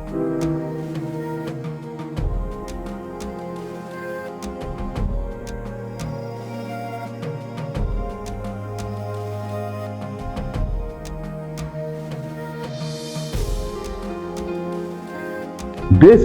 देश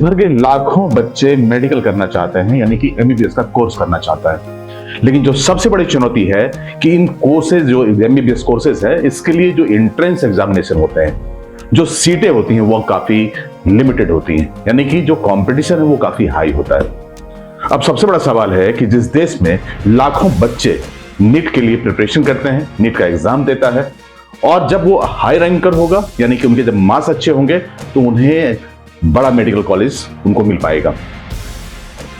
भर के लाखों बच्चे मेडिकल करना चाहते हैं, यानी कि एमबीबीएस का कोर्स करना चाहता है। लेकिन जो सबसे बड़ी चुनौती है कि इन कोर्सेज, जो एमबीबीएस कोर्सेज है, इसके लिए जो एंट्रेंस एग्जामिनेशन होते हैं, जो सीटें होती हैं, वो काफी लिमिटेड होती हैं, यानी कि जो कंपटीशन है वो काफी हाई होता है। अब सबसे बड़ा सवाल है कि जिस देश में लाखों बच्चे नीट के लिए प्रिपरेशन करते हैं, नीट का एग्जाम देता है, और जब वो हाई रैंकर होगा, यानी कि उनके जब मार्क्स अच्छे होंगे, तो उन्हें बड़ा मेडिकल कॉलेज उनको मिल पाएगा।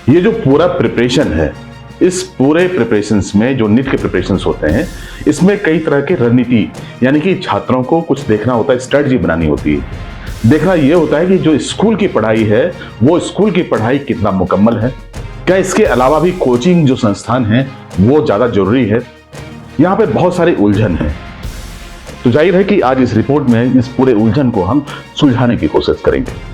ये जो पूरा प्रिपरेशन है, इस पूरे प्रिपरेशंस में जो नीट के प्रिपरेशंस होते हैं, इसमें कई तरह की रणनीति, यानी कि छात्रों को कुछ देखना होता है, स्ट्रेटजी बनानी होती है। देखना यह होता है कि जो स्कूल की पढ़ाई है, वो स्कूल की पढ़ाई कितना मुकम्मल है, क्या इसके अलावा भी कोचिंग जो संस्थान है वो ज्यादा जरूरी है। यहाँ पे बहुत सारी उलझन है, तो जाहिर है कि आज इस रिपोर्ट में इस पूरे उलझन को हम सुलझाने की कोशिश करेंगे।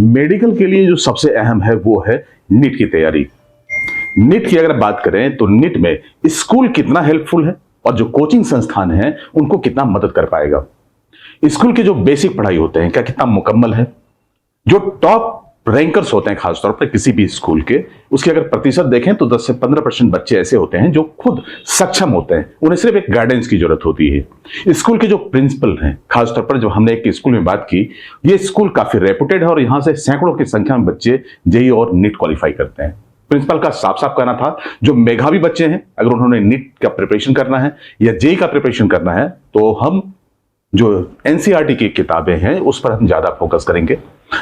मेडिकल के लिए जो सबसे अहम है वो है नीट की तैयारी। नीट की अगर बात करें तो नीट में स्कूल कितना हेल्पफुल है और जो कोचिंग संस्थान है उनको कितना मदद कर पाएगा। स्कूल के जो बेसिक पढ़ाई होते हैं क्या कितना मुकम्मल है। जो टॉप रैंकर्स होते हैं खासतौर पर किसी भी स्कूल के, उसके अगर प्रतिशत देखें तो 10 से 15% बच्चे ऐसे होते हैं जो खुद सक्षम होते हैं, उन्हें सिर्फ एक गाइडेंस की जरूरत होती है। स्कूल के जो प्रिंसिपल हैं, खासतौर पर जब हमने एक स्कूल में बात की, ये स्कूल काफी रेपुटेड है और यहां से सैकड़ों की संख्या में बच्चे जेईई और नीट क्वालिफाई करते हैं। प्रिंसिपल का साफ साफ कहना था, जो मेधावी बच्चे हैं, अगर उन्होंने नीट का प्रिपरेशन करना है या जेईई का प्रिपरेशन करना है, तो हम जो एनसीईआरटी की किताबें हैं उस पर हम ज्यादा फोकस करेंगे।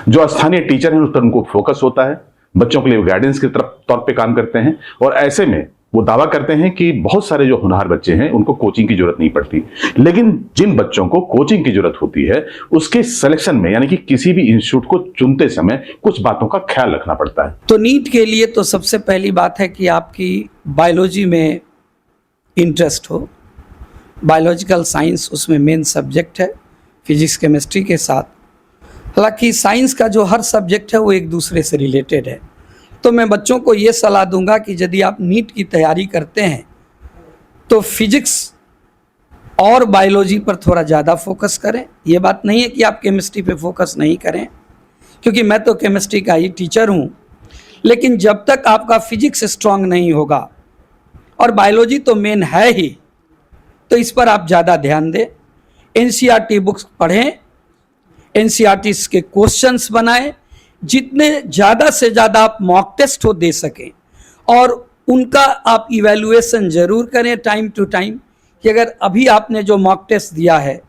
जो स्थानीय टीचर हैं उस पर उनको फोकस होता है, बच्चों के लिए गाइडेंस के तरफ तौर पे काम करते हैं, और ऐसे में वो दावा करते हैं कि बहुत सारे जो होनहार बच्चे हैं उनको कोचिंग की जरूरत नहीं पड़ती। लेकिन जिन बच्चों को कोचिंग की जरूरत होती है, उसके सिलेक्शन में, यानी कि किसी भी इंस्टीट्यूट को चुनते समय कुछ बातों का ख्याल रखना पड़ता है। तो नीट के लिए तो सबसे पहली बात है कि आपकी बायोलॉजी में इंटरेस्ट हो। बायोलॉजिकल साइंस उसमें मेन सब्जेक्ट है, फिजिक्स केमिस्ट्री के साथ। हालांकि साइंस का जो हर सब्जेक्ट है वो एक दूसरे से रिलेटेड है। तो मैं बच्चों को ये सलाह दूंगा कि यदि आप नीट की तैयारी करते हैं तो फिजिक्स और बायोलॉजी पर थोड़ा ज़्यादा फोकस करें। ये बात नहीं है कि आप केमिस्ट्री पे फोकस नहीं करें, क्योंकि मैं तो केमिस्ट्री का ही टीचर हूँ। लेकिन जब तक आपका फिजिक्स स्ट्रांग नहीं होगा, और बायोलॉजी तो मेन है ही, तो इस पर आप ज़्यादा ध्यान दें। एनसीईआरटी बुक्स पढ़ें, एनसीईआरटी के क्वेश्चंस बनाएं, जितने ज़्यादा से ज़्यादा आप मॉक टेस्ट हो दे सकें, और उनका आप इवैल्यूएशन ज़रूर करें टाइम टू टाइम, कि अगर अभी आपने जो मॉक टेस्ट दिया है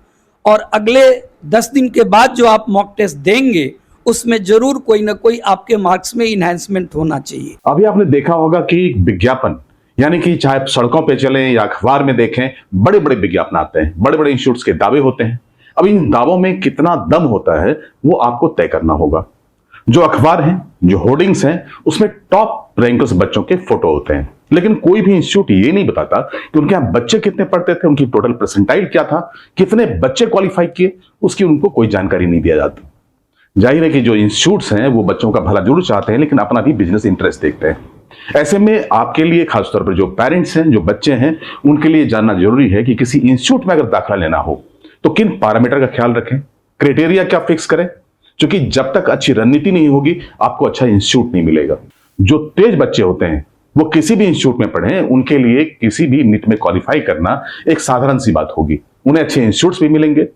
और अगले 10 दिन के बाद जो आप मॉक टेस्ट देंगे, उसमें जरूर कोई ना कोई आपके मार्क्स में इन्हांसमेंट होना चाहिए। अभी आपने देखा होगा कि विज्ञापन, यानी कि चाहे सड़कों पे चलें या अखबार में देखें, बड़े बड़े विज्ञापन आते हैं, बड़े बड़े इंस्टीट्यूट्स के दावे होते हैं। अब इन दावों में कितना दम होता है वो आपको तय करना होगा। जो अखबार हैं, जो होर्डिंग्स हैं, उसमें टॉप रैंकर्स बच्चों के फोटो होते हैं, लेकिन कोई भी इंस्टीट्यूट ये नहीं बताता कि उनके यहाँ बच्चे कितने पढ़ते थे, उनकी टोटल परसेंटाइल क्या था, कितने बच्चे क्वालिफाई किए, उसकी उनको कोई जानकारी नहीं दिया जाती। जाहिर है कि जो इंस्टीट्यूट्स हैं वो बच्चों का भला जरूर चाहते हैं, लेकिन अपना भी बिजनेस इंटरेस्ट देखते हैं। ऐसे में आपके लिए, खासतौर पर जो पेरेंट्स हैं, जो बच्चे हैं, उनके लिए जानना जरूरी है कि किसी इंस्टीट्यूट में अगर दाखिला लेना हो तो किन पैरामीटर का ख्याल रखें, क्राइटेरिया क्या फिक्स करें, क्योंकि जब तक अच्छी रणनीति नहीं होगी आपको अच्छा इंस्टीट्यूट नहीं मिलेगा। जो तेज बच्चे होते हैं वो किसी भी इंस्टीट्यूट में पढ़ें, उनके लिए किसी भी नीट में क्वालिफाई करना एक साधारण सी बात होगी। उन्हें अच्छे इंस्टीट्यूट्स भी मिलेंगे,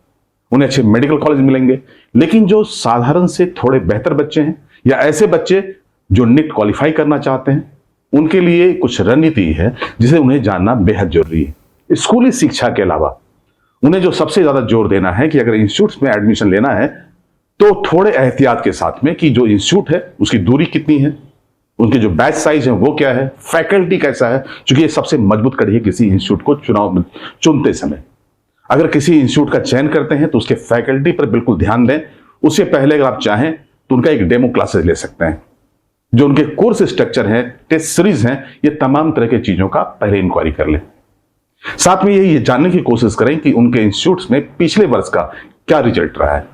उन्हें अच्छे मेडिकल कॉलेज मिलेंगे। लेकिन जो साधारण से थोड़े बेहतर बच्चे हैं या ऐसे बच्चे जो नीट क्वालिफाई करना चाहते हैं, उनके लिए कुछ रणनीति है जिसे उन्हें जानना बेहद जरूरी है। स्कूली शिक्षा के अलावा उन्हें जो सबसे ज्यादा जोर देना है कि अगर इंस्टीट्यूट्स में एडमिशन लेना है तो थोड़े एहतियात के साथ में, कि जो इंस्टीट्यूट है उसकी दूरी कितनी है, उनके जो बैच साइज है वो क्या है, फैकल्टी कैसा है, क्योंकि ये सबसे मजबूत कड़ी है किसी इंस्टीट्यूट को चुनते समय। अगर किसी इंस्टीट्यूट का चयन करते हैं तो उसके फैकल्टी पर बिल्कुल ध्यान दें, उससे पहले अगर आप चाहें तो उनका एक डेमो क्लासेस ले सकते हैं। जो उनके कोर्स स्ट्रक्चर है, टेस्ट सीरीज हैं, ये तमाम तरह की चीजों का पहले इंक्वायरी कर लें। साथ में ये जानने की कोशिश करें कि उनके इंस्टीट्यूट्स में पिछले वर्ष का क्या रिजल्ट रहा है।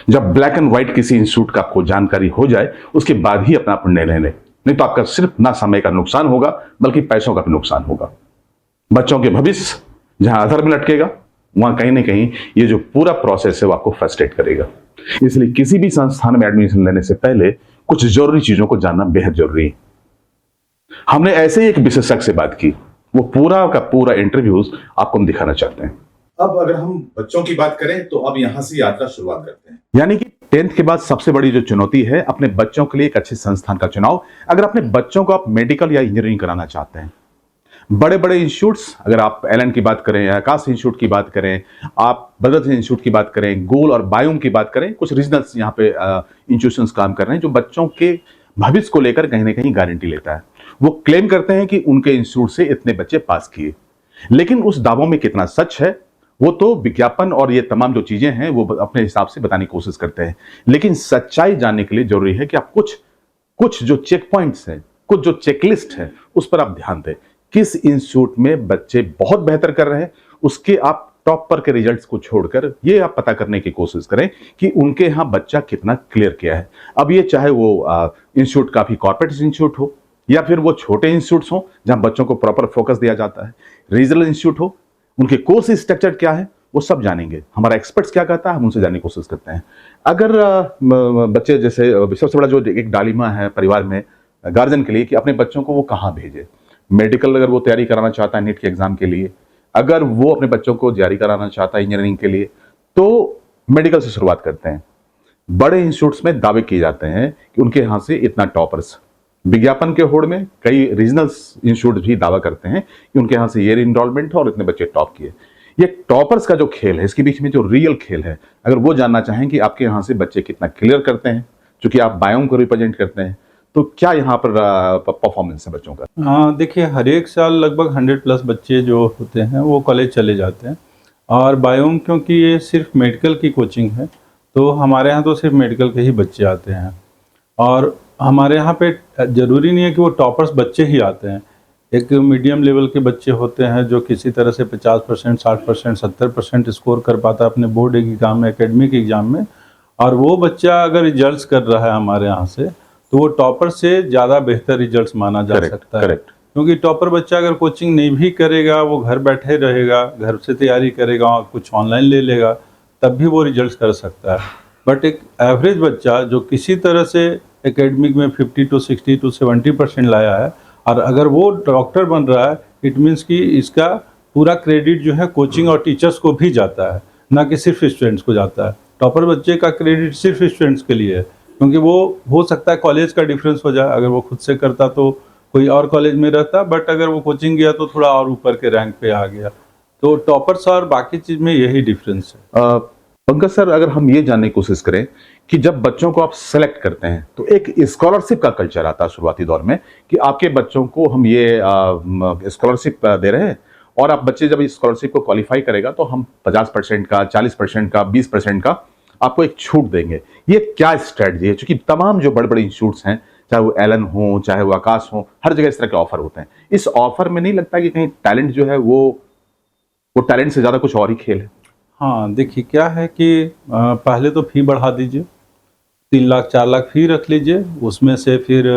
जब ब्लैक एंड व्हाइट किसी इंस्टीट्यूट का आपको जानकारी हो जाए, उसके बाद ही अपना निर्णय लें, नहीं तो आपका सिर्फ ना समय का नुकसान होगा बल्कि पैसों का भी नुकसान होगा। बच्चों के भविष्य जहां आधार में लटकेगा, वहां कहीं ना कहीं ये जो पूरा प्रोसेस है वो आपको फ्रस्ट्रेट करेगा। इसलिए किसी भी संस्थान में एडमिशन लेने से पहले कुछ जरूरी चीजों को जानना बेहद जरूरी है। हमने ऐसे ही एक विशेषज्ञ से बात की, वो पूरा का पूरा इंटरव्यूज आपको हम दिखाना चाहते हैं। अब अगर हम बच्चों की बात करें तो अब यहां से यात्रा शुरुआत करते हैं। यानी कि 10th के बाद सबसे बड़ी जो चुनौती है अपने बच्चों के लिए एक अच्छे संस्थान का चुनाव। अगर अपने बच्चों को आप मेडिकल या इंजीनियरिंग कराना चाहते हैं, बड़े बड़े इंस्टीट्यूट्स, अगर आप एलन की बात करें, आकाश इंस्टीट्यूट की बात करें, आप ब्रदर्स इंस्टीट्यूट की बात करें, गोल और बायोम की बात करें, कुछ रीजनल्स यहाँ पे इंस्टीट्यूशंस काम कर रहे हैं जो बच्चों के भविष्य को लेकर कहीं ना कहीं गारंटी लेता है। वो क्लेम करते हैं कि उनके इंस्टीट्यूट से इतने बच्चे पास किए, लेकिन उस दावों में कितना सच है वो तो विज्ञापन और ये तमाम जो चीजें हैं वो अपने हिसाब से बताने की कोशिश करते हैं। लेकिन सच्चाई जानने के लिए जरूरी है कि आप कुछ जो चेक पॉइंट्स हैं, कुछ जो चेकलिस्ट है, उस पर आप ध्यान दें। किस इंस्टीट्यूट में बच्चे बहुत बेहतर कर रहे हैं, उसके आप टॉपर के रिजल्ट्स को छोड़कर ये आप पता करने की कोशिश करें कि उनके यहाँ बच्चा कितना क्लियर किया है। अब ये चाहे वो इंस्टीट्यूट काफी कॉर्पोरेट इंस्टीट्यूट हो या फिर वो छोटे इंस्टीट्यूट्स हो जहां बच्चों को प्रॉपर फोकस दिया जाता है, रीजनल इंस्टीट्यूट हो, उनके कोर्स स्ट्रक्चर क्या है वो सब जानेंगे। हमारा एक्सपर्ट्स क्या कहता है हम उनसे जानने की कोशिश करते हैं। अगर बच्चे जैसे सबसे बड़ा जो एक डालिमा है परिवार में गार्जियन के लिए कि अपने बच्चों को वो कहाँ भेजे, मेडिकल अगर वो तैयारी कराना चाहता है नीट के एग्जाम के लिए, अगर वो अपने बच्चों को तैयारी कराना चाहता है इंजीनियरिंग के लिए, तो मेडिकल से शुरुआत करते हैं। बड़े इंस्टीट्यूट्स में दावे किए जाते हैं कि उनके यहाँ से इतना टॉपर्स, विज्ञापन के होड़ में कई रीजनल इंस्टीट्यूट भी दावा करते हैं कि उनके यहाँ से ये इनरोलमेंट है और इतने बच्चे टॉप किए। ये टॉपर्स का जो खेल है, इसके बीच में जो रियल खेल है, अगर वो जानना चाहें कि आपके यहाँ से बच्चे कितना क्लियर करते हैं, चूंकि आप बायोम को रिप्रेजेंट करते हैं, तो क्या यहाँ पर परफॉर्मेंस है बच्चों का? हाँ, देखिए हर एक साल लगभग 100+ बच्चे जो होते हैं वो कॉलेज चले जाते हैं। और बायोम क्योंकि ये सिर्फ मेडिकल की कोचिंग है, तो हमारे यहाँ तो सिर्फ मेडिकल के ही बच्चे आते हैं। और हमारे यहाँ पे ज़रूरी नहीं है कि वो टॉपर्स बच्चे ही आते हैं। एक मीडियम लेवल के बच्चे होते हैं जो किसी तरह से 50%, 60%, 70% स्कोर कर पाता है अपने बोर्ड एग्जाम में, एकेडमिक एग्जाम में। और वो बच्चा अगर रिजल्ट्स कर रहा है हमारे यहाँ से, तो वो टॉपर से ज़्यादा बेहतर रिजल्ट्स माना जा सकता है। क्योंकि टॉपर बच्चा अगर कोचिंग नहीं भी करेगा, वो घर बैठे रहेगा, घर से तैयारी करेगा, कुछ ऑनलाइन ले लेगा, तब भी वो रिजल्ट्स कर सकता है। बट एक एवरेज बच्चा जो किसी तरह से एकेडमिक में 50 to 60 to 70% लाया है, और अगर वो डॉक्टर बन रहा है, इट मीन्स कि इसका पूरा क्रेडिट जो है कोचिंग और टीचर्स को भी जाता है, ना कि सिर्फ स्टूडेंट्स को जाता है। टॉपर बच्चे का क्रेडिट सिर्फ स्टूडेंट्स के लिए है, क्योंकि वो हो सकता है कॉलेज का डिफरेंस हो जाए। अगर वो खुद से करता तो कोई और कॉलेज में रहता, बट अगर वो कोचिंग गया तो थोड़ा और ऊपर के रैंक पे आ गया। तो टॉपर्स और बाकी चीज में यही डिफरेंस है। पंकज सर, अगर हम ये जानने की कोशिश करें कि जब बच्चों को आप सेलेक्ट करते हैं तो एक स्कॉलरशिप का कल्चर आता है शुरुआती दौर में कि आपके बच्चों को हम ये स्कॉलरशिप दे रहे हैं, और आप बच्चे जब इस स्कॉलरशिप को क्वालिफाई करेगा तो हम 50% का, 40% का, 20% का आपको एक छूट देंगे। ये क्या स्ट्रेटजी है? क्योंकि तमाम जो बड़े बड़े इंस्टीट्यूट्स हैं, चाहे वो एलन हो, चाहे वो आकाश हो, हर जगह इस तरह के ऑफर होते हैं। इस ऑफर में नहीं लगता कि कहीं टैलेंट जो है वो टैलेंट से ज्यादा कुछ और ही खेल है? हाँ, देखिए क्या है कि पहले तो फ़ी बढ़ा दीजिए, 3 लाख 4 लाख फ़ी रख लीजिए, उसमें से फिर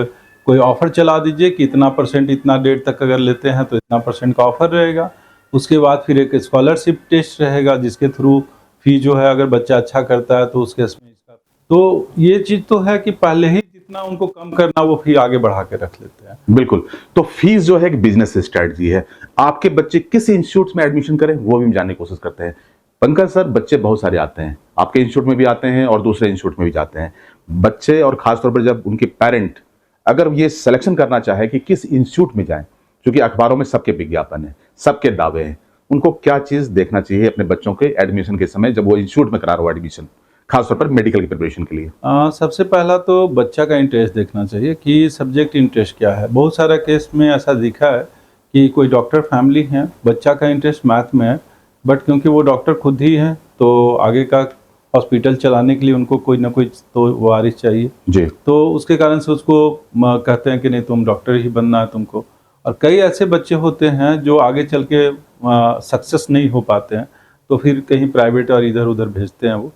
कोई ऑफ़र चला दीजिए कि इतना परसेंट, इतना डेट तक अगर लेते हैं तो इतना परसेंट का ऑफ़र रहेगा। उसके बाद फिर एक स्कॉलरशिप टेस्ट रहेगा जिसके थ्रू फ़ी जो है, अगर बच्चा अच्छा करता है तो उस केस में इसका, तो ये चीज़ तो है कि पहले ही जितना उनको कम करना वो फ़ी आगे बढ़ा के रख लेते हैं। बिल्कुल। तो फीस जो है एक बिजनेस स्ट्रेटजी है। आपके बच्चे किस इंस्टीट्यूट में एडमिशन करें वो भी हम जानने की कोशिश करते हैं। पंकज सर, बच्चे बहुत सारे आते हैं, आपके इंस्टीट्यूट में भी आते हैं और दूसरे इंस्टीट्यूट में भी जाते हैं बच्चे, और खासतौर पर जब उनके पेरेंट अगर ये सिलेक्शन करना चाहे कि किस इंस्टीट्यूट में जाएं, क्योंकि अखबारों में सबके विज्ञापन है, सबके दावे हैं, उनको क्या चीज देखना चाहिए अपने बच्चों के एडमिशन के समय जब वो इंस्टीट्यूट में करा रहा हो एडमिशन, खासतौर पर मेडिकल की प्रिपरेशन के लिए? सबसे पहला तो बच्चा का इंटरेस्ट देखना चाहिए कि सब्जेक्ट इंटरेस्ट क्या है। बहुत सारा केस में ऐसा दिखा है कि कोई डॉक्टर फैमिली है, बच्चा का इंटरेस्ट मैथ में है, बट क्योंकि वो डॉक्टर खुद ही हैं तो आगे का हॉस्पिटल चलाने के लिए उनको कोई ना कोई तो वारिस चाहिए। जी। तो उसके कारण से उसको कहते हैं कि नहीं तुम डॉक्टर ही बनना है तुमको। और कई ऐसे बच्चे होते हैं जो आगे चल के सक्सेस नहीं हो पाते हैं, तो फिर कहीं प्राइवेट और इधर उधर भेजते हैं वो।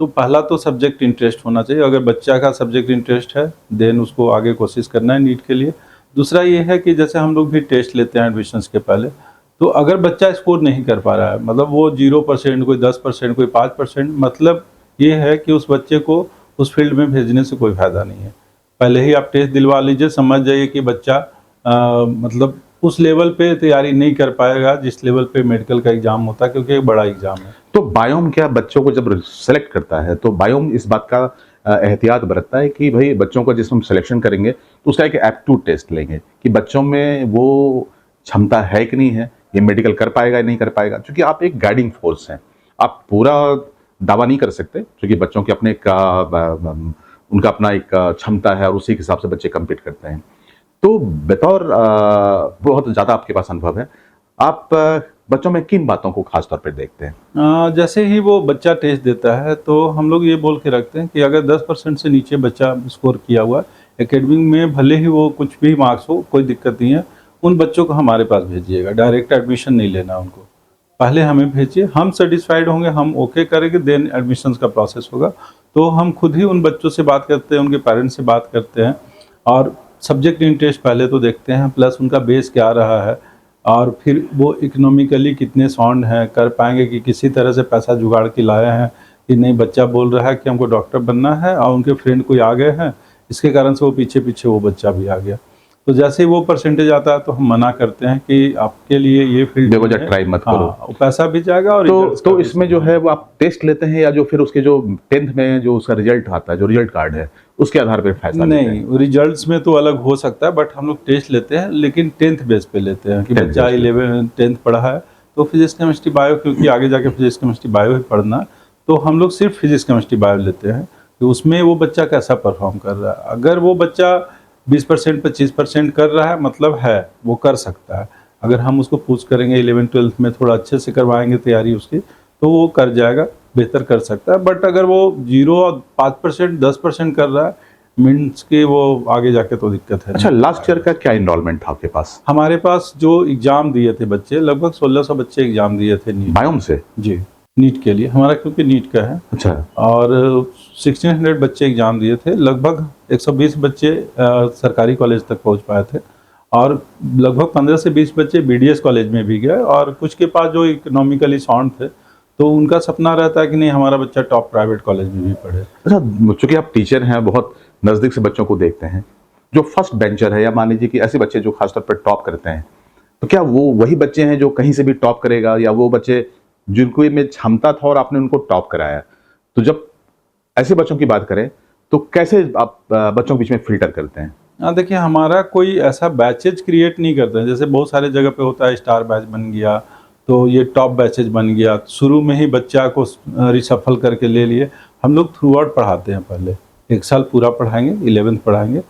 तो पहला तो सब्जेक्ट इंटरेस्ट होना चाहिए, अगर बच्चा का सब्जेक्ट इंटरेस्ट है देन उसको आगे कोशिश करना है नीट के लिए। दूसरा ये है कि जैसे हम लोग भी टेस्ट लेते हैं एडमिशन्स के पहले, तो अगर बच्चा स्कोर नहीं कर पा रहा है, मतलब वो 0%, कोई 10%, कोई 5%, मतलब ये है कि उस बच्चे को उस फील्ड में भेजने से कोई फ़ायदा नहीं है। पहले ही आप टेस्ट दिलवा लीजिए, समझ जाइए कि बच्चा मतलब उस लेवल पे तैयारी नहीं कर पाएगा जिस लेवल पे मेडिकल का एग्ज़ाम होता है, क्योंकि एक बड़ा एग्ज़ाम है। तो बायोम क्या बच्चों को जब सेलेक्ट करता है तो बायोम इस बात का एहतियात बरतता है कि भाई बच्चों को जिस हम सिलेक्शन करेंगे तो उसका एक एप्टीट्यूड टेस्ट लेंगे कि बच्चों में वो क्षमता है कि नहीं है, ये मेडिकल कर पाएगा या नहीं कर पाएगा, क्योंकि आप एक गाइडिंग फोर्स हैं। आप पूरा दावा नहीं कर सकते क्योंकि बच्चों के अपने उनका अपना एक क्षमता है और उसी के हिसाब से बच्चे कम्पीट करते हैं। तो बतौर बहुत ज़्यादा आपके पास अनुभव है, आप बच्चों में किन बातों को खास तौर पर देखते हैं? जैसे ही वो बच्चा टेस्ट देता है तो हम लोग ये बोल के रखते हैं कि अगर 10% से नीचे बच्चा स्कोर किया हुआ एकेडमिक में, भले ही वो कुछ भी मार्क्स हो कोई दिक्कत नहीं है, उन बच्चों को हमारे पास भेजिएगा। डायरेक्ट एडमिशन नहीं लेना उनको, पहले हमें भेजिए, हम सेटिस्फाइड होंगे, हम ओके करेंगे, देन एडमिशन का प्रोसेस होगा। तो हम खुद ही उन बच्चों से बात करते हैं, उनके पेरेंट्स से बात करते हैं और सब्जेक्ट इंटरेस्ट पहले तो देखते हैं, प्लस उनका बेस क्या रहा है और फिर वो इकोनॉमिकली कितने साउंड हैं, कर पाएंगे कि किसी तरह से पैसा जुगाड़ के लाए हैं कि नहीं। बच्चा बोल रहा है कि हमको डॉक्टर बनना है और उनके फ्रेंड कोई आ गए हैं, इसके कारण से वो पीछे पीछे वो बच्चा भी आ गया। तो जैसे ही वो परसेंटेज आता है तो हम मना करते हैं कि आपके लिए ये फील्ड बेवजह ट्राई मत करो। हाँ, पैसा भी जाएगा और तो इसमें जो है वो आप टेस्ट लेते हैं या जो फिर उसके जो 10th में जो उसका रिजल्ट आता है, जो रिजल्ट कार्ड है, उसके आधार पर फैसला लेते हैं? नहीं, रिजल्ट्स में तो अलग हो सकता है, बट हम लोग टेस्ट लेते हैं, लेकिन 10th बेस पे लेते हैं कि बच्चा 11 10th पढ़ा है तो फिजिक्स केमिस्ट्री बायो, क्योंकि आगे जाके फिजिक्स केमिस्ट्री बायो ही पढ़ना, तो हम लोग सिर्फ फिजिक्स केमिस्ट्री बायो लेते हैं कि उसमें वो बच्चा कैसा परफॉर्म कर रहा है। अगर वो बच्चा 20% 25% कर रहा है, मतलब है वो कर सकता है। अगर हम उसको पूछ करेंगे 11 12th में थोड़ा अच्छे से करवाएंगे तैयारी उसकी, तो वो कर जाएगा, बेहतर कर सकता है। बट अगर वो 0 और 5% 10% कर रहा है, मीन्स के वो आगे जाके तो दिक्कत है। अच्छा, लास्ट ईयर का क्या इनरोलमेंट था आपके पास? हमारे पास जो एग्ज़ाम दिए थे बच्चे, लगभग 1600 बच्चे एग्ज़ाम दिए थे नीट बायोम से। जी, नीट के लिए हमारा, क्योंकि नीट का है। अच्छा। और 1600 बच्चे एग्ज़ाम दिए थे, लगभग 120 बच्चे सरकारी कॉलेज तक पहुंच पाए थे और लगभग 15 से 20 बच्चे बीडीएस कॉलेज में भी गए, और कुछ के पास जो इकोनॉमिकली साउंड थे तो उनका सपना रहता है कि नहीं हमारा बच्चा टॉप प्राइवेट कॉलेज में भी पढ़े। अच्छा, चूंकि आप टीचर हैं, बहुत नज़दीक से बच्चों को देखते हैं, जो फर्स्ट बेंचर है या मान लीजिए कि ऐसे बच्चे जो खासतौर पर टॉप करते हैं, तो क्या वो वही बच्चे हैं जो कहीं से भी टॉप करेगा या वो बच्चे जिनको में क्षमता था और आपने उनको टॉप कराया? तो जब ऐसे बच्चों की बात करें तो कैसे आप बच्चों के बीच में फिल्टर करते हैं? हाँ, देखिए हमारा कोई ऐसा बैचेज क्रिएट नहीं करते हैं, जैसे बहुत सारे जगह पे होता है स्टार बैच बन गया तो ये टॉप बैचेज बन गया, शुरू में ही बच्चा को रिशफल करके ले लिए। हम लोग थ्रू आउट पढ़ाते हैं, पहले 1 साल पूरा पढ़ाएंगे, 11th पढ़ाएंगे,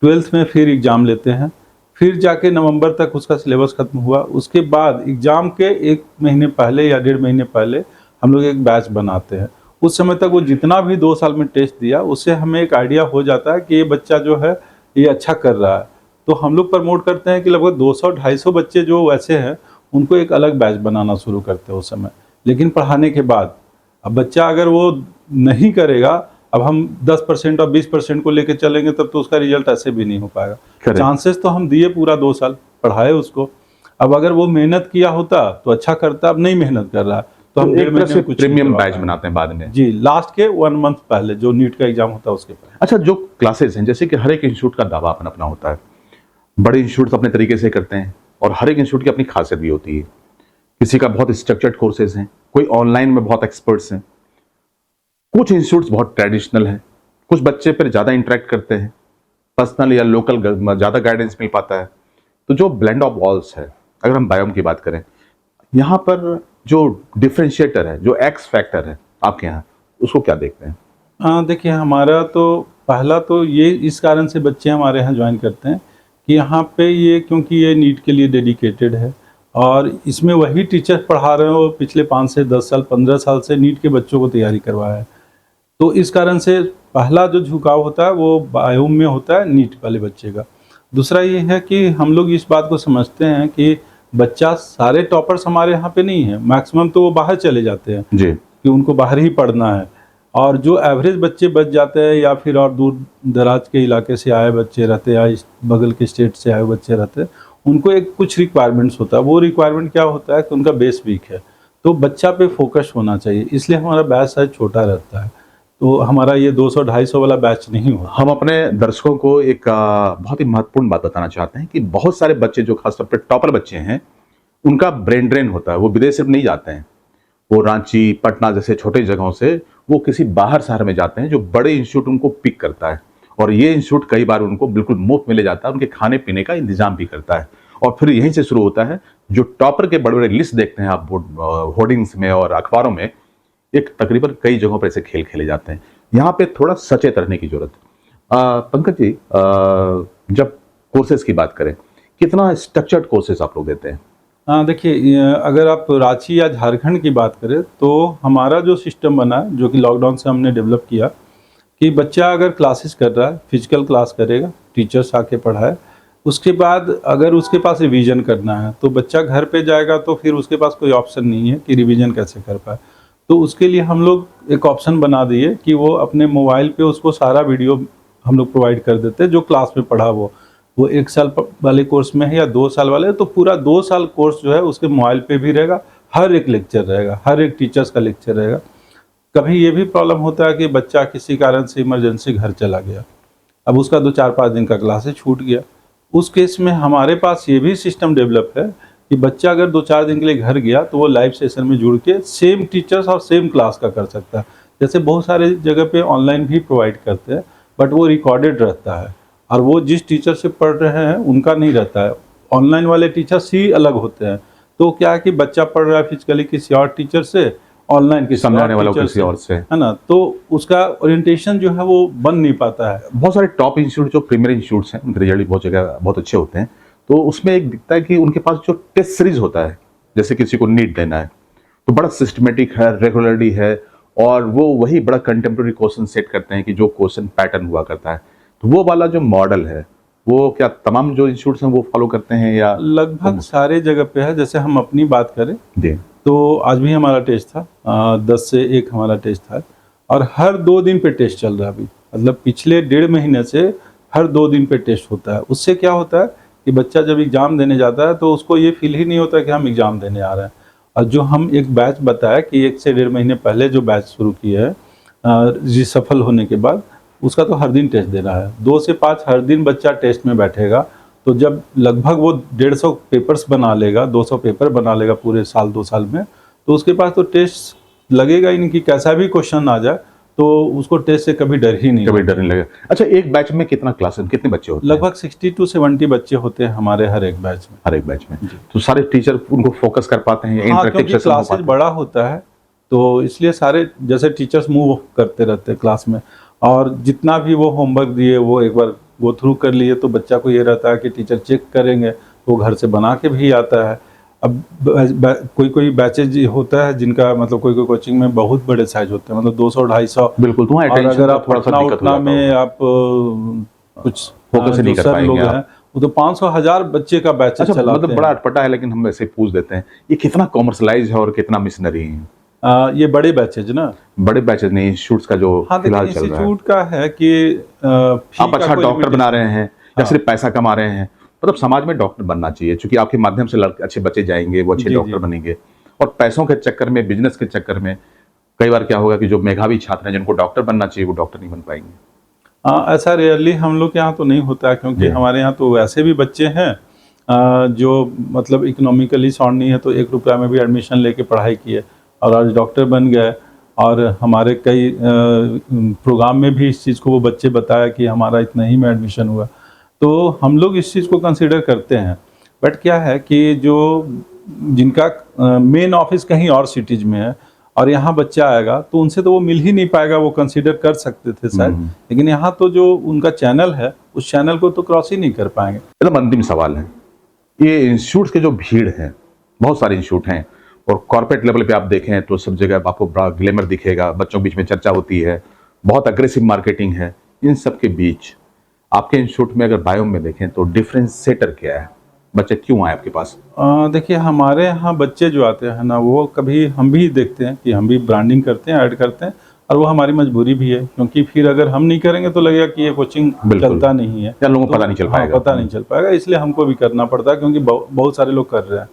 12th में फिर एग्ज़ाम लेते हैं, फिर जाके नवंबर तक उसका सिलेबस खत्म हुआ, उसके बाद एग्ज़ाम के 1 महीने पहले या 1.5 महीने पहले हम लोग एक बैच बनाते हैं। उस समय तक वो जितना भी 2 साल में टेस्ट दिया, उससे हमें एक आइडिया हो जाता है कि ये बच्चा जो है ये अच्छा कर रहा है। तो हम लोग प्रमोट करते हैं कि लगभग 200-250 बच्चे जो वैसे हैं उनको एक अलग बैच बनाना शुरू करते हैं उस समय। लेकिन पढ़ाने के बाद अब बच्चा अगर वो नहीं करेगा, अब हम 10% और 20% को लेकर चलेंगे तब तो उसका रिजल्ट ऐसे भी नहीं हो पाएगा। चांसेस तो हम दिए, पूरा 2 साल पढ़ाए उसको, अब अगर वो मेहनत किया होता तो अच्छा करता, अब नहीं मेहनत कर रहा तो हम 1.5 महीने कुछ प्रीमियम बैच बनाते हैं बाद में। जी, लास्ट के 1 मंथ पहले जो नीट का एग्जाम होता है उसके पहले। अच्छा, जो क्लासेस हैं, जैसे कि हर एक इंस्टीट्यूट का दावा अपना अपना होता है, बड़े इंस्टीट्यूट अपने तरीके से करते हैं और हर एक इंस्टीट्यूट की अपनी खासियत भी होती है। किसी का बहुत स्ट्रक्चर्ड कोर्सेज हैं, कोई ऑनलाइन में बहुत एक्सपर्ट्स हैं, कुछ इंस्टीट्यूट्स बहुत ट्रेडिशनल हैं, कुछ बच्चे पर ज़्यादा इंटरेक्ट करते हैं, पर्सनल या लोकल ज़्यादा गाइडेंस मिल पाता है। तो जो ब्लेंड ऑफ वॉल्स है, अगर हम बायोम की बात करें, यहाँ पर जो डिफरेंशिएटर है, जो एक्स फैक्टर है आपके यहाँ, उसको क्या देखते हैं? देखिए, हमारा तो पहला तो ये इस कारण से बच्चे हमारे यहाँ ज्वाइन करते हैं कि यहाँ पे ये, क्योंकि ये नीट के लिए डेडिकेटेड है और इसमें वही टीचर पढ़ा रहे हो पिछले 5 से 10 साल 15 साल से नीट के बच्चों को तैयारी करवाया है। तो इस कारण से पहला जो झुकाव होता है वो बायोम में होता है नीट वाले बच्चे का। दूसरा ये है कि हम लोग इस बात को समझते हैं कि बच्चा सारे टॉपर्स हमारे यहाँ पे नहीं है, मैक्सिमम तो वो बाहर चले जाते हैं जी। कि उनको बाहर ही पढ़ना है। और जो एवरेज बच्चे बच जाते हैं या फिर और दूर दराज के इलाके से आए बच्चे रहते हैं या इस बगल के स्टेट से आए बच्चे रहते हैं, उनको एक कुछ रिक्वायरमेंट्स होता है। वो रिक्वायरमेंट क्या होता है कि उनका बेस वीक है, तो बच्चा पे फोकस होना चाहिए, इसलिए हमारा बैच साइज छोटा रहता है। तो हमारा ये 200-250 वाला बैच नहीं होता। हम अपने दर्शकों को एक बहुत ही महत्वपूर्ण बात बताना चाहते हैं कि बहुत सारे बच्चे जो खासतौर पर टॉपर बच्चे हैं, उनका ब्रेन ड्रेन होता है। वो विदेश सिर्फ नहीं जाते हैं, वो रांची, पटना जैसे छोटे जगहों से वो किसी बाहर शहर में जाते हैं, जो बड़े इंस्टीट्यूट उनको पिक करता है। और ये इंस्टीट्यूट कई बार उनको बिल्कुल मुफ्त में ले जाता है, उनके खाने पीने का इंतजाम भी करता है। और फिर यहीं से शुरू होता है जो टॉपर के बड़े बड़े लिस्ट देखते हैं आप होर्डिंग्स में और अखबारों में, एक तकरीबन कई जगहों पर ऐसे खेल खेले जाते हैं। यहाँ पे थोड़ा सचेत रहने की जरूरत है। पंकज जी, जब कोर्सेज की बात करें, कितना स्ट्रक्चर्ड कोर्सेज आप लोग देते हैं? हाँ, देखिए, अगर आप रांची या झारखंड की बात करें तो हमारा जो सिस्टम बना है, जो कि लॉकडाउन से हमने डेवलप किया, कि बच्चा अगर क्लासेस कर रहा है, फिजिकल क्लास करेगा, टीचर्स आके पढ़ाए, उसके बाद अगर उसके पास रिवीजन करना है तो बच्चा घर पे जाएगा, तो फिर उसके पास कोई ऑप्शन नहीं है कि रिवीजन कैसे कर पाए। तो उसके लिए हम लोग एक ऑप्शन बना दिए कि वो अपने मोबाइल पे उसको सारा वीडियो हम लोग प्रोवाइड कर देते हैं, जो क्लास में पढ़ा वो 1 साल वाले कोर्स में है या 2 साल वाले, तो पूरा 2 साल कोर्स जो है उसके मोबाइल पे भी रहेगा, हर एक लेक्चर रहेगा, हर एक टीचर्स का लेक्चर रहेगा। कभी ये भी प्रॉब्लम होता है कि बच्चा किसी कारण से इमरजेंसी घर चला गया, अब उसका 2-4-5 दिन का क्लासेस छूट गया, उस केस में हमारे पास ये भी सिस्टम डेवलप है कि बच्चा अगर 2-4 दिन के लिए घर गया तो वो लाइव सेशन में जुड़ के सेम टीचर्स और सेम क्लास का कर सकता है। जैसे बहुत सारे जगह पे ऑनलाइन भी प्रोवाइड करते हैं, बट वो रिकॉर्डेड रहता है और वो जिस टीचर से पढ़ रहे हैं उनका नहीं रहता है। ऑनलाइन वाले टीचर्स ही अलग होते हैं। तो क्या है कि बच्चा पढ़ रहा है फिजिकली किसी और टीचर से, ऑनलाइन किसी समझाने वाला टीचर किसी और से, है ना, तो उसका ओरिएंटेशन जो है वो बन नहीं पाता है। बहुत सारे टॉप इंस्टीट्यूट जो प्रीमियर इंस्टीट्यूट्स हैं, उनके रिजल्ट बहुत जगह बहुत अच्छे होते हैं, तो उसमें एक दिखता है कि उनके पास जो टेस्ट सीरीज होता है, जैसे किसी को नीट देना है तो बड़ा सिस्टमेटिक है, रेगुलरली है, और वो वही बड़ा कंटेम्प्रेरी क्वेश्चन सेट करते हैं कि जो क्वेश्चन पैटर्न हुआ करता है। तो वो वाला जो मॉडल है वो क्या तमाम जो इंस्टीट्यूट्स हैं वो फॉलो करते हैं या? लगभग सारे जगह पे है। जैसे हम अपनी बात करें जी, तो आज भी हमारा टेस्ट था, 10 से 1 हमारा टेस्ट था, और हर 2 दिन पे टेस्ट चल रहा है अभी, मतलब पिछले 1.5 महीने से हर 2 दिन पे टेस्ट होता है। उससे क्या होता है कि बच्चा जब एग्ज़ाम देने जाता है तो उसको ये फील ही नहीं होता कि हम एग्ज़ाम देने आ रहे हैं। और जो हम एक बैच बताया कि 1 से 1.5 महीने पहले जो बैच शुरू किया है सफल होने के बाद, उसका तो हर दिन टेस्ट देना है, 2 से 5 हर दिन बच्चा टेस्ट में बैठेगा। तो जब लगभग वो 150 पेपर्स बना लेगा, 200 पेपर बना लेगा पूरे साल 2 साल में, तो उसके पास तो टेस्ट लगेगा ही नहीं कि कैसा भी क्वेश्चन आ जाए, तो उसको टेस्ट से कभी डर ही नहीं, कभी डर नहीं लगेगा। अच्छा, एक बैच में कितना क्लास, कितने बच्चे होते हैं? लगभग 60 to 70 बच्चे होते हैं हमारे हर एक बैच में। हर एक बैच में तो सारे टीचर उनको फोकस कर पाते हैं? हाँ, क्योंकि क्लासेज बड़ा होता है तो इसलिए सारे जैसे टीचर्स मूव करते रहते हैं क्लास में, और जितना भी वो होमवर्क दिए वो एक बार गो थ्रू कर लिए, तो बच्चा को ये रहता है कि टीचर चेक करेंगे, वो घर से बना के भी आता है। अब कोई बैचेज होता है जिनका मतलब कोई कोचिंग में बहुत बड़े साइज होते हैं, मतलब 200-250, बिल्कुल। तो और अगर आप उतना में आप कुछ फोकस नहीं कर पाएंगे लोग हैं, वो तो 500-1000 बच्चे का बैच अच्छा, चलाते मतलब बड़ा अटपटा है, लेकिन हम ऐसे पूछ देते हैं, ये कितना कॉमर्शलाइज है और कितना मिशनरी है? ये बड़े बैचेज ना, बड़े बैचेज नहीं, इंस्टीट्यूट्स का जो हाँ, फिलहाल चल रहा है। इंस्टीट्यूट का है कि आप अच्छा डॉक्टर बना रहे हैं या सिर्फ पैसा कमा रहे हैं, मतलब समाज में डॉक्टर बनना चाहिए, क्योंकि आपके माध्यम से अच्छे बच्चे जाएंगे, वो अच्छे डॉक्टर बनेंगे। और पैसों के चक्कर में, बिजनेस के चक्कर में कई बार क्या होगा कि जो मेधावी छात्र हैं जिनको डॉक्टर बनना चाहिए वो डॉक्टर नहीं बन पाएंगे। ऐसा रेयरली हम लोग के यहाँ तो नहीं होता है, क्योंकि हमारे यहाँ तो वैसे भी बच्चे हैं जो मतलब इकोनॉमिकली साउंड नहीं है, तो 1 रुपया में भी एडमिशन लेके पढ़ाई किए और आज डॉक्टर बन गए। और हमारे कई प्रोग्राम में भी इस चीज़ को वो बच्चे बताया कि हमारा इतना ही में एडमिशन हुआ, तो हम लोग इस चीज़ को कंसिडर करते हैं। बट क्या है कि जो जिनका मेन ऑफिस कहीं और सिटीज में है और यहाँ बच्चा आएगा तो उनसे तो वो मिल ही नहीं पाएगा, वो कंसिडर कर सकते थे शायद, लेकिन यहाँ तो जो उनका चैनल है उस चैनल को तो क्रॉस ही नहीं कर पाएंगे। एकदम अंतिम सवाल है, ये इंस्टीट्यूट के जो भीड़ है, बहुत सारे इंस्टीट्यूट हैं और कॉर्पोरेट लेवल पे आप देखें तो सब जगह आपको बड़ा ग्लैमर दिखेगा, बच्चों के बीच में चर्चा होती है, बहुत अग्रेसिव मार्केटिंग है, इन सब के बीच आपके इंस्टीट्यूट में अगर बायोम में देखें तो डिफरेंशिएटर क्या है? बच्चे क्यों आए आपके पास? देखिए, हमारे यहाँ बच्चे जो आते हैं ना, वो कभी हम भी देखते हैं कि हम भी ब्रांडिंग करते हैं, ऐड करते हैं, और वो हमारी मजबूरी भी है, क्योंकि फिर अगर हम नहीं करेंगे तो लगेगा कि ये कोचिंग बिल्कुल। चलता नहीं है या लोगों को पता नहीं चल पाएगा। पता नहीं चल पाएगा, इसलिए हमको भी करना पड़ता है, क्योंकि बहुत सारे लोग कर रहे हैं।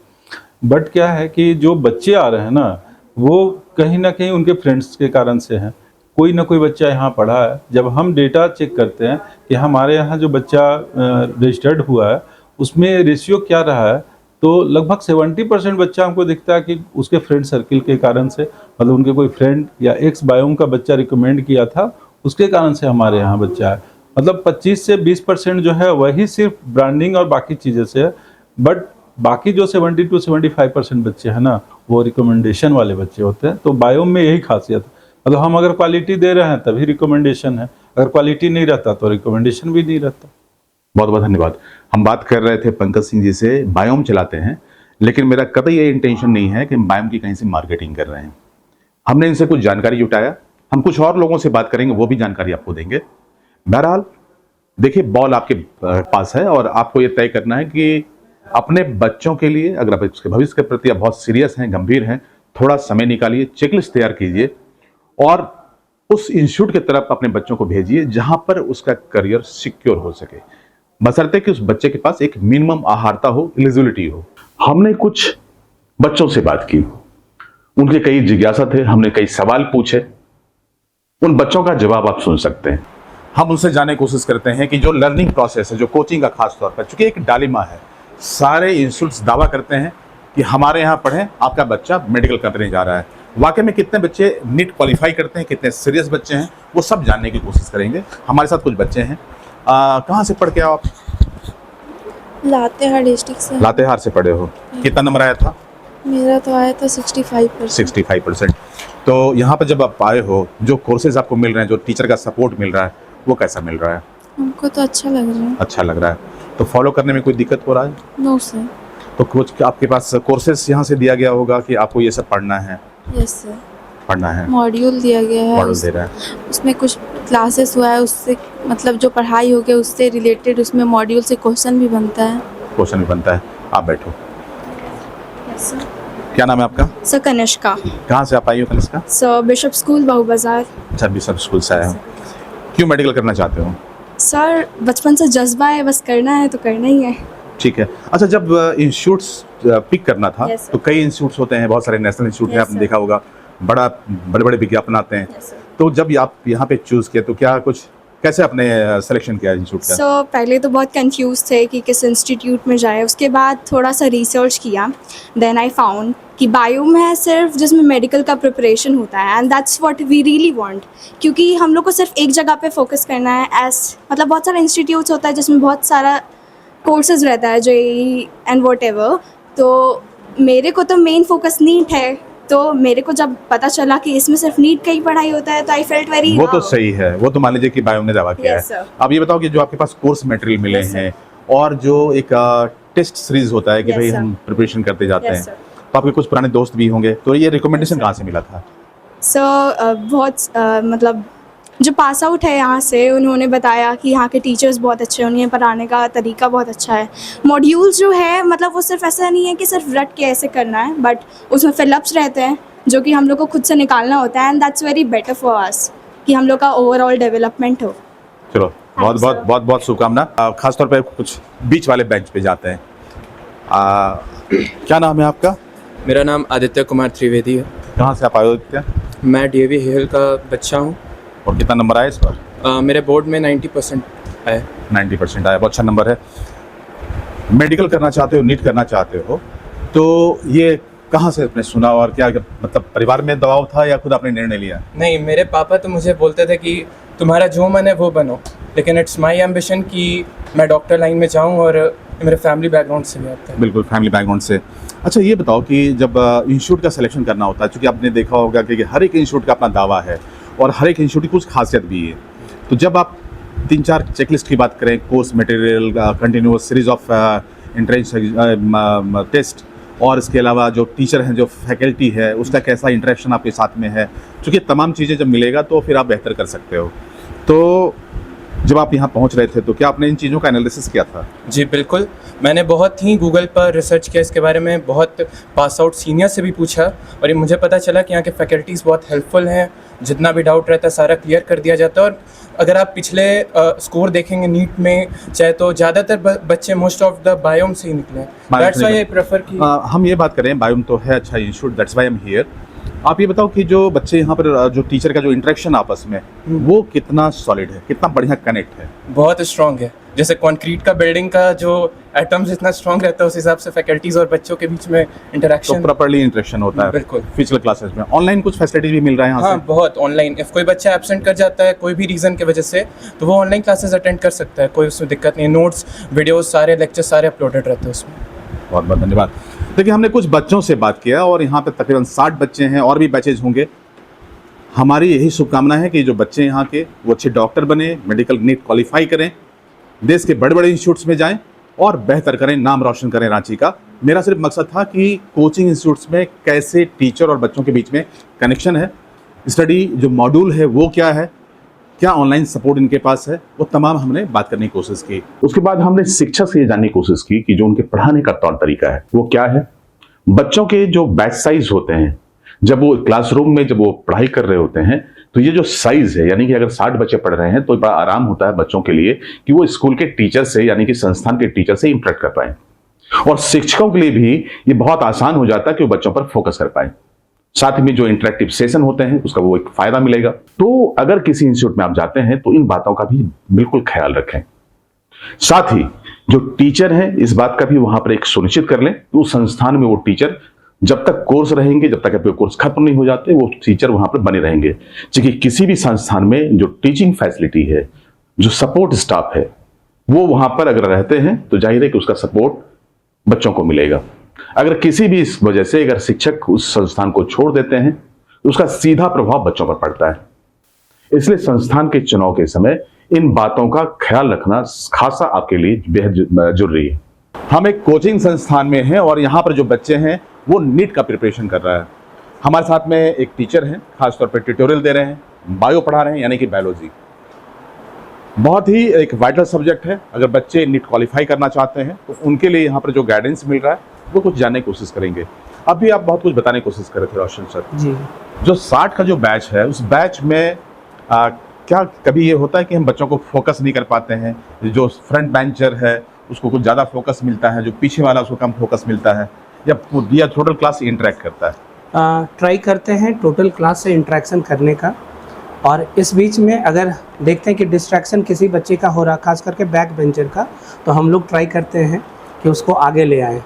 बट क्या है कि जो बच्चे आ रहे हैं ना, वो कहीं ना कहीं उनके फ्रेंड्स के कारण से हैं। कोई ना कोई बच्चा यहाँ पढ़ा है। जब हम डेटा चेक करते हैं कि हमारे यहाँ जो बच्चा रजिस्टर्ड हुआ है उसमें रेशियो क्या रहा है, तो लगभग 70% बच्चा हमको दिखता है कि उसके फ्रेंड सर्किल के कारण से, मतलब उनके कोई फ्रेंड या एक्स बायोम का बच्चा रिकमेंड किया था, उसके कारण से हमारे यहाँ बच्चा है। मतलब 25 से 20% जो है वही सिर्फ ब्रांडिंग और बाकी चीज़ें से है। बट बाकी जो 70 to 75% बच्चे हैं ना, वो रिकमेंडेशन वाले बच्चे होते हैं। तो बायोम में यही खासियत है, मतलब हम अगर क्वालिटी दे रहे हैं तभी रिकमेंडेशन है, अगर क्वालिटी नहीं रहता तो रिकमेंडेशन भी नहीं रहता। बहुत बहुत धन्यवाद। हम बात कर रहे थे पंकज सिंह जी से, बायोम चलाते हैं, लेकिन मेरा कभी ये इंटेंशन नहीं है कि हम बायोम की कहीं से मार्केटिंग कर रहे हैं। हमने इनसे कुछ जानकारी जुटाया, हम कुछ और लोगों से बात करेंगे, वो भी जानकारी आपको देंगे। बहरहाल देखिए, बॉल आपके पास है और आपको ये तय करना है कि अपने बच्चों के लिए, अगर आप इसके भविष्य के प्रति आप बहुत सीरियस हैं, गंभीर हैं, थोड़ा समय निकालिए, चेकलिस्ट तैयार कीजिए और उस इंस्टीट्यूट की तरफ अपने बच्चों को भेजिए जहां पर उसका करियर सिक्योर हो सके, बशर्ते कि उस बच्चे के पास एक मिनिमम आहारता हो, एलिजिबिलिटी हो। हमने कुछ बच्चों से बात की, उनके कई जिज्ञासा थे, हमने कई सवाल पूछे, उन बच्चों का जवाब आप सुन सकते हैं। हम उनसे जानने की कोशिश करते हैं कि जो लर्निंग प्रोसेस है, जो कोचिंग का खास तौर पर, चूंकि एक डालिमा है, सारे इंस्टीट्यूट्स दावा करते हैं कि हमारे यहाँ पढ़ें, आपका बच्चा मेडिकल करने जा रहा है। वाकई में कितने बच्चे नीट क्वालिफाई करते हैं, कितने सीरियस बच्चे हैं, वो सब जानने की कोशिश करेंगे। हमारे साथ कुछ बच्चे हैं। कहाँ से पढ़ के आओ आप? लातेहार डिस्ट्रिक्ट से। लातेहार से पढ़े हो। कितना नंबर आया था? मेरा तो आया था 65%। 65%। तो यहाँ पर जब आप आए हो, जो कोर्सेज आपको मिल रहे हैं, जो टीचर का सपोर्ट मिल रहा है, वो कैसा मिल रहा है? हमको तो अच्छा लग रहा है। अच्छा लग रहा है। तो फॉलो करने में कोई दिक्कत हो रहा है? No sir. तो कुछ आपके पास कोर्सेज यहाँ से दिया गया होगा कि आपको ये सब पढ़ना है? Yes sir. पढ़ना है। मॉड्यूल दिया गया है। मॉडल दे रहा है। उसमें कुछ क्लासेस हुआ है, उससे मतलब जो पढ़ाई हो गया उससे रिलेटेड उसमें मॉड्यूल से क्वेश्चन भी बनता है। क्वेश्चन भी बनता है। आप बैठो। Yes sir. क्या नाम है आपका? सर कनिष्का। कहाँ से आप आई हो कनिष्का? सर बिशप स्कूल बहु बाजार। अच्छा, बिशप स्कूल से आए हो। क्यों मेडिकल करना चाहते हो? सर बचपन से जज्बा है, बस करना है तो करना ही है। ठीक है। अच्छा, जब इंस्टीट्यूट्स पिक करना था, Yes, sir. तो कई इंस्टीट्यूट्स होते हैं, बहुत सारे नेशनल इंस्टीट्यूट हैं, Yes, आपने sir. देखा होगा, बड़े बड़े विज्ञापन आते हैं। Yes, sir. तो जब आप यहाँ पे चूज किया तो क्या कुछ, कैसे आपने सिलेक्शन किया इंस्टीट्यूट का? सो पहले तो बहुत कंफ्यूज थे कि किस इंस्टीट्यूट में जाए। उसके बाद थोड़ा सा रिसर्च किया, देन आई फाउंड कि बायोम है सिर्फ जिसमें मेडिकल का प्रिपरेशन होता है, and that's what we really want. क्योंकि हम लोग को सिर्फ एक जगह पे फोकस करना है, मतलब बहुत सारे इंस्टीट्यूट्स होता है जिसमें बहुत सारा कोर्सेज रहता है, जेईई एंड वॉट एवर। तो मेरे को तो मेन फोकस नीट है, तो मेरे को जब पता चला कि इसमें सिर्फ नीट का ही पढ़ाई होता है, तो आई फेल्ट वेरी। वो तो सही है, वो तो मान लीजिए कि बायोम ने दावा किया Yes, है। sir. अब ये बताओ कि जो आपके पास कोर्स मटेरियल मिले Yes, sir. हैं और जो एक टेस्ट सीरीज होता है कि Yes, भाई sir. हम प्रिपरेशन करते जाते Yes, हैं, sir. तो आपके कुछ पुराने दोस्त भी होंगे, तो ये रिकमेंडेशन Yes, sir. कहाँ से मिला था? सो बहुत मतलब जो पास आउट है यहाँ से, उन्होंने बताया कि यहाँ के टीचर्स बहुत अच्छे हैं, उन्हें पढ़ाने का तरीका बहुत अच्छा है। मॉड्यूल्स जो है, मतलब वो सिर्फ ऐसा नहीं है कि सिर्फ रट के ऐसे करना है, बट उसमें फिलअप्स रहते हैं जो कि हम लोग को खुद से निकालना होता है, and that's very better for us कि हम लोग का ओवरऑल डेवलपमेंट हो। चलो, बहुत sir. बहुत बहुत बहुत शुभकामना। खासतौर पे कुछ बीच वाले बेंच पे जाते हैं। क्या नाम है आपका? मेरा नाम आदित्य कुमार त्रिवेदी है। कहाँ से आप आए हो आदित्य? मैं डीएवी हिल का बच्चा हूँ। और कितना नंबर आया इस बार? मेरे बोर्ड में 90% आया। 90% आया, बहुत अच्छा नंबर है। मेडिकल करना चाहते हो, नीट करना चाहते हो, तो ये कहाँ से आपने सुना और क्या, मतलब परिवार में दबाव था या खुद आपने निर्णय लिया? नहीं, मेरे पापा तो मुझे बोलते थे कि तुम्हारा जो मन है वो बनो, लेकिन इट्स माई एम्बिशन कि मैं डॉक्टर लाइन में जाऊँ, और मेरे फैमिली बैकग्राउंड से भी आता है। बिल्कुल, फैमिली बैकग्राउंड से। अच्छा, ये बताओ कि जब इंस्टीट्यूट का सिलेक्शन करना होता है, क्योंकि आपने देखा होगा कि हर एक इंस्टीट्यूट का अपना दावा है और हर एक इंस्टीट्यूट की कुछ खासियत भी है, तो जब आप 3-4 चेकलिस्ट की बात करें, course material, continuous series of entrance test और इसके अलावा जो टीचर हैं, जो फैकल्टी है, उसका कैसा इंटरेक्शन आपके साथ में है, क्योंकि तमाम चीज़ें जब मिलेगा तो फिर आप बेहतर कर सकते हो। तो जब आप यहाँ पहुँच रहे थे तो क्या आपने इन चीज़ों का एनालिसिस किया था? जी बिल्कुल, मैंने बहुत ही गूगल पर रिसर्च किया इसके बारे में, बहुत पास आउट सीनियर से भी पूछा और ये मुझे पता चला कि यहाँ के फैकल्टीज़ बहुत हेल्पफुल हैं, जितना भी डाउट रहता है सारा क्लियर कर दिया जाता है। और अगर आप पिछले स्कोर देखेंगे नीट में, चाहे तो ज़्यादातर बच्चे मोस्ट ऑफ द बायोम से ही निकले हैं। दैट्स व्हाई आई प्रेफर कि हम ये बात करें, बायोम तो है अच्छा institute, that's why I am here. आप ये बताओ कि जो बच्चे यहाँ पर जो टीचर का जो इंटरेक्शन आपस में वो कितना सॉलिड है, कितना बढ़िया कनेक्ट है? बहुत स्ट्रॉन्ग है। जैसे कंक्रीट का बिल्डिंग का जो एटम्स इतना स्ट्रॉन्ग रहता है, उस हिसाब से फैकल्टीज और बच्चों के बीच में तो इंटरेक्शन प्रॉपर्ली इंटरेक्शन होता है बिल्कुल। फिजिकल क्लासेस में। ऑनलाइन कुछ फैसिलिटीज भी मिल रहा है यहाँ हाँ, बहुत ऑनलाइन। इफ कोई बच्चा एब्सेंट कर जाता है कोई भी रीज़न की वजह से, तो वो ऑनलाइन क्लासेस अटेंड कर सकता है, कोई उसमें दिक्कत नहीं है। नोट्स, वीडियोस, सारे लेक्चर सारे अपलोडेड रहते हैं उसमें। बहुत बहुत धन्यवाद। देखिए, हमने कुछ बच्चों से बात किया और यहाँ पे तकरीबन 60 बच्चे हैं, और भी बैचेज होंगे। हमारी यही शुभकामना है कि जो बच्चे यहाँ के वो अच्छे डॉक्टर बने, मेडिकल नीट क्वालिफाई करें, देश के बड़े बड़े इंस्टीट्यूट्स में जाएं और बेहतर करें, नाम रोशन करें रांची का। मेरा सिर्फ मकसद था कि कोचिंग इंस्टीट्यूट्स में कैसे टीचर और बच्चों के बीच में कनेक्शन है, स्टडी जो मॉड्यूल है वो क्या है, क्या ऑनलाइन सपोर्ट इनके पास है, वो तमाम हमने बात करने की कोशिश की। उसके बाद हमने शिक्षक से ये जानने की कोशिश की कि जो उनके पढ़ाने का तौर तरीका है वो क्या है। बच्चों के जो बैच साइज होते हैं, जब वो क्लासरूम में जब वो पढ़ाई कर रहे होते हैं, तो ये जो साइज है, यानी कि अगर 60 बच्चे पढ़ रहे हैं तो बड़ा आराम होता है बच्चों के लिए कि वो स्कूल के टीचर से, यानी कि संस्थान के टीचर से इंटरेक्ट कर पाए, और शिक्षकों के लिए भी ये बहुत आसान हो जाता है कि वो बच्चों पर फोकस कर पाए। साथ में जो इंटरेक्टिव सेशन होते हैं उसका वो एक फायदा मिलेगा। तो अगर किसी इंस्टीट्यूट में आप जाते हैं तो इन बातों का भी बिल्कुल ख्याल रखें। साथ ही जो टीचर हैं इस बात का भी वहां पर एक सुनिश्चित कर लें कि उस संस्थान में वो टीचर जब तक कोर्स रहेंगे, जब तक आपके कोर्स खत्म नहीं हो जाते, वो टीचर वहां पर बने रहेंगे। क्योंकि किसी भी संस्थान में जो टीचिंग फैसिलिटी है, जो सपोर्ट स्टाफ है, वो वहां पर अगर रहते हैं तो जाहिर है कि उसका सपोर्ट बच्चों को मिलेगा। अगर किसी भी इस वजह से अगर शिक्षक उस संस्थान को छोड़ देते हैं तो उसका सीधा प्रभाव बच्चों पर पड़ता है। इसलिए संस्थान के चुनाव के समय इन बातों का ख्याल रखना खासा आपके लिए बेहद जरूरी है। हम एक कोचिंग संस्थान में हैं और यहाँ पर जो बच्चे हैं वो नीट का प्रिपरेशन कर रहा है। हमारे साथ में एक टीचर हैं, खासतौर पर ट्यूटोरियल दे रहे हैं, बायो पढ़ा रहे हैं, यानी कि बायोलॉजी। बहुत ही एक वाइटल सब्जेक्ट है। अगर बच्चे नीट क्वालिफाई करना चाहते हैं तो उनके लिए यहाँ पर जो गाइडेंस मिल रहा है वो कुछ जानने की कोशिश करेंगे। अभी आप बहुत कुछ बताने की कोशिश कर रहे थे रोशन सर जी। जो 60 का जो बैच है, उस बैच में क्या कभी ये होता है कि हम बच्चों को फोकस नहीं कर पाते हैं? जो फ्रंट बेंचर है उसको कुछ ज़्यादा फोकस मिलता है, जो पीछे वाला उसको कम फोकस मिलता है, या टोटल क्लास से इंटरेक्ट करता है? ट्राई करते हैं टोटल क्लास से इंटरेक्शन करने का, और इस बीच में अगर देखते हैं कि डिस्ट्रैक्शन किसी बच्चे का हो रहा, खास करके बैक बेंचर का, तो हम लोग ट्राई करते हैं कि उसको आगे ले आएँ।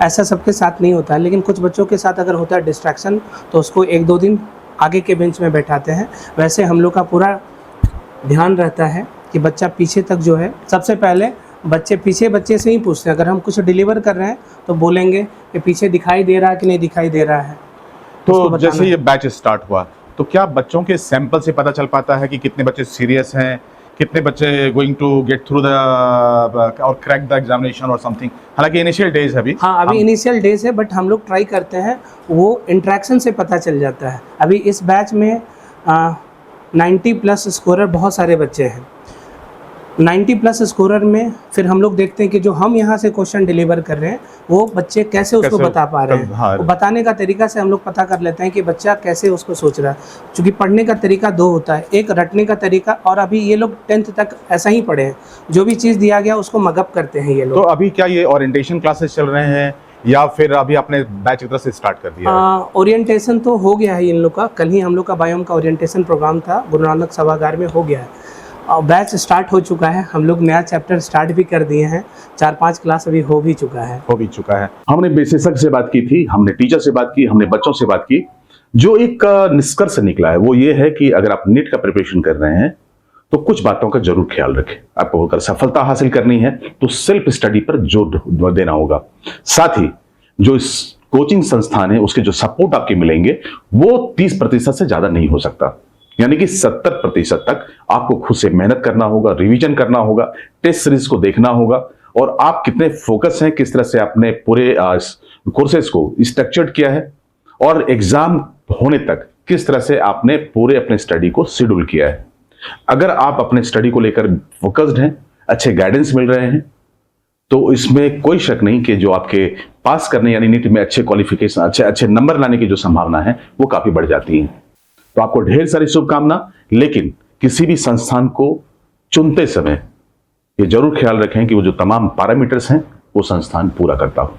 ऐसा सबके साथ नहीं होता है, लेकिन कुछ बच्चों के साथ अगर होता है डिस्ट्रैक्शन तो उसको 1-2 दिन आगे के बेंच में बैठाते हैं। वैसे हम लोग का पूरा ध्यान रहता है कि बच्चा पीछे तक जो है, सबसे पहले बच्चे से ही पूछते हैं। अगर हम कुछ डिलीवर कर रहे हैं तो बोलेंगे कि पीछे दिखाई दे रहा है कि नहीं दिखाई दे रहा है। तो जैसे ये बैच स्टार्ट हुआ तो क्या बच्चों के सैंपल से पता चल पाता है कि कितने बच्चे सीरियस हैं, कितने बच्चे going to get through the और क्रैक द एग्जामिनेशन और समथिंग? हालांकि इनिशियल डेज है अभी। हाँ, अभी इनिशियल डेज है, बट हम लोग ट्राई करते हैं, वो इंट्रैक्शन से पता चल जाता है। अभी इस बैच में 90+ स्कोरर बहुत सारे बच्चे हैं। 90+ स्कोरर में फिर हम लोग देखते हैं कि जो हम यहाँ से क्वेश्चन डिलीवर कर रहे हैं वो बच्चे कैसे उसको बता पा रहे हैं। हाँ। वो बताने का तरीका से हम लोग पता कर लेते हैं कि बच्चा कैसे उसको सोच रहा है। क्योंकि पढ़ने का तरीका 2 होता है, एक रटने का तरीका, और अभी ये लोग 10th तक ऐसा ही पढ़े हैं, जो भी चीज़ दिया गया उसको मगअप करते हैं ये लोग। तो अभी क्या ये ओरिएंटेशन क्लासेस चल रहे हैं या फिर अभी आपने बैच की तरफ से स्टार्ट कर दिया है? ओरिएंटेशन तो हो गया है इन लोग का। कल ही हम लोग का बायोम का ओरिएंटेशन प्रोग्राम था, गुरु नानक सभागार में हो गया है। बैच स्टार्ट हो चुका है, हम लोग नया चैप्टर स्टार्ट भी कर दिए हैं, 4-5 क्लास अभी हो भी चुका है। हमने विशेषज्ञ से बात की थी, हमने टीचर से बात की, हमने बच्चों से बात की। जो एक निष्कर्ष निकला है वो ये है कि अगर आप नीट का प्रिपरेशन कर रहे हैं तो कुछ बातों का जरूर ख्याल रखें। आपको अगर सफलता हासिल करनी है तो सेल्फ स्टडी पर जोर देना होगा। साथ ही जो इस कोचिंग संस्थान है उसके जो सपोर्ट आपके मिलेंगे वो 30% से ज्यादा नहीं हो सकता, यानी कि 70% तक आपको खुद से मेहनत करना होगा, रिवीजन करना होगा, टेस्ट सीरीज को देखना होगा, और आप कितने फोकस हैं, किस तरह से अपने पूरे कोर्सेज को स्ट्रक्चर्ड किया है और एग्जाम होने तक किस तरह से आपने पूरे अपने स्टडी को शेड्यूल किया है। अगर आप अपने स्टडी को लेकर फोकस्ड हैं, अच्छे गाइडेंस मिल रहे हैं, तो इसमें कोई शक नहीं कि जो आपके पास करने यानी नीट में अच्छे क्वालिफिकेशन, अच्छे नंबर लाने की जो संभावना है वो काफी बढ़ जाती है। तो आपको ढेर सारी शुभकामना, लेकिन किसी भी संस्थान को चुनते समय ये जरूर ख्याल रखें कि वो जो तमाम पैरामीटर्स हैं वो संस्थान पूरा करता हो।